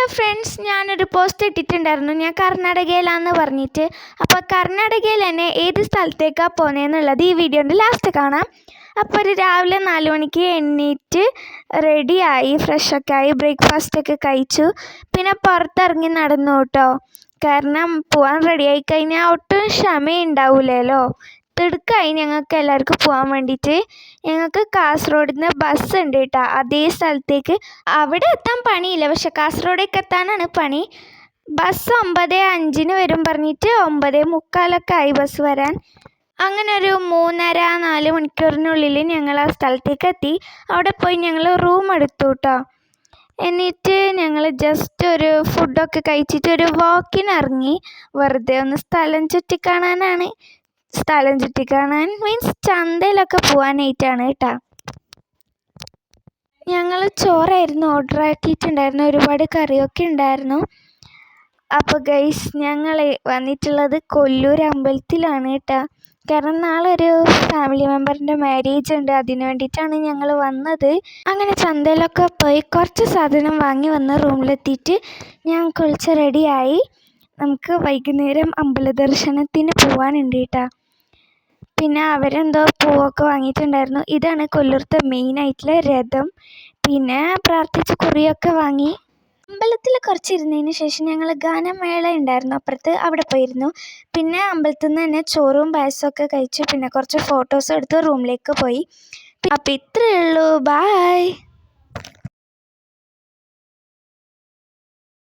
Hello friends, ഞാനൊരു post ഇട്ടിട്ടുണ്ടായിരുന്നു ഞാൻ കർണാടകയിലാണെന്ന് പറഞ്ഞിട്ട്. അപ്പോൾ കർണാടകയിൽ തന്നെ ഏത് സ്ഥലത്തേക്കാണ് പോകുന്നതെന്നുള്ളത് ഈ വീഡിയോൻ്റെ ലാസ്റ്റ് കാണാം. അപ്പോൾ ഒരു രാവിലെ 4 മണിക്ക് എണീറ്റ് റെഡിയായി, ഫ്രഷൊക്കെ ആയി, ബ്രേക്ക്ഫാസ്റ്റൊക്കെ കഴിച്ചു. പിന്നെ പുറത്തിറങ്ങി നടന്നു കേട്ടോ. കാരണം പോകാൻ റെഡിയായി കഴിഞ്ഞാൽ ഒട്ടും ക്ഷമയുണ്ടാവില്ലല്ലോ. തിടുക്കമായി ഞങ്ങൾക്ക് എല്ലാവർക്കും പോകാൻ വേണ്ടിയിട്ട്. ഞങ്ങൾക്ക് കാസർഗോഡ് നിന്ന് ബസ് ഉണ്ട് കേട്ടോ, അതേ സ്ഥലത്തേക്ക്. അവിടെ എത്താൻ പണിയില്ല, പക്ഷെ കാസർഗോഡേക്ക് എത്താനാണ് പണി. ബസ് 9:05 വരും പറഞ്ഞിട്ട് 9:45 ആയി ബസ് വരാൻ. അങ്ങനെ ഒരു 3.5-4 മണിക്കൂറിനുള്ളിൽ ഞങ്ങൾ ആ സ്ഥലത്തേക്ക് എത്തി. അവിടെ പോയി ഞങ്ങൾ റൂം എടുത്തു കേട്ടോ. എന്നിട്ട് ഞങ്ങൾ ജസ്റ്റ് ഒരു ഫുഡൊക്കെ കഴിച്ചിട്ട് ഒരു വാക്കിന് ഇറങ്ങി. വെറുതെ ഒന്ന് സ്ഥലം ചുറ്റിക്കാണാനാണ്. സ്ഥലം ചുറ്റിക്കാണാൻ മീൻസ് ചന്തയിലൊക്കെ പോകാനായിട്ടാണ് കേട്ടോ. ഞങ്ങൾ ചോറായിരുന്നു ഓർഡർ ആക്കിയിട്ടുണ്ടായിരുന്നു, ഒരുപാട് കറിയൊക്കെ ഉണ്ടായിരുന്നു. അപ്പോൾ ഗൈസ്, ഞങ്ങൾ വന്നിട്ടുള്ളത് കൊല്ലൂർ അമ്പലത്തിലാണ് കേട്ടോ. കാരണം നാളെ ഒരു ഫാമിലി മെമ്പറിൻ്റെ മാരേജ് ഉണ്ട്, അതിന് വേണ്ടിയിട്ടാണ് ഞങ്ങൾ വന്നത്. അങ്ങനെ ചന്തയിലൊക്കെ പോയി കുറച്ച് സാധനം വാങ്ങി വന്ന് റൂമിലെത്തിയിട്ട് ഞാൻ കുളിച്ച് റെഡിയായി. നമുക്ക് വൈകുന്നേരം അമ്പല ദർശനത്തിന് പോകാനുണ്ട് കേട്ടോ. പിന്നെ അവരെന്തോ പൂവൊക്കെ വാങ്ങിയിട്ടുണ്ടായിരുന്നു. ഇതാണ് കൊല്ലൂർത്തെ മെയിനായിട്ടുള്ള രഥം. പിന്നെ പ്രാർത്ഥിച്ച് കുറിയൊക്കെ വാങ്ങി. അമ്പലത്തിൽ കുറച്ചിരുന്നതിന് ശേഷം ഞങ്ങൾ ഗാനമേള ഉണ്ടായിരുന്നു അപ്പുറത്ത്, അവിടെ പോയിരുന്നു. പിന്നെ അമ്പലത്തിൽ നിന്ന് തന്നെ ചോറും പായസമൊക്കെ കഴിച്ചു. പിന്നെ കുറച്ച് ഫോട്ടോസ് എടുത്ത് റൂമിലേക്ക് പോയി. അപ്പോൾ ഇത്രയേ ഉള്ളൂ, ബായ്.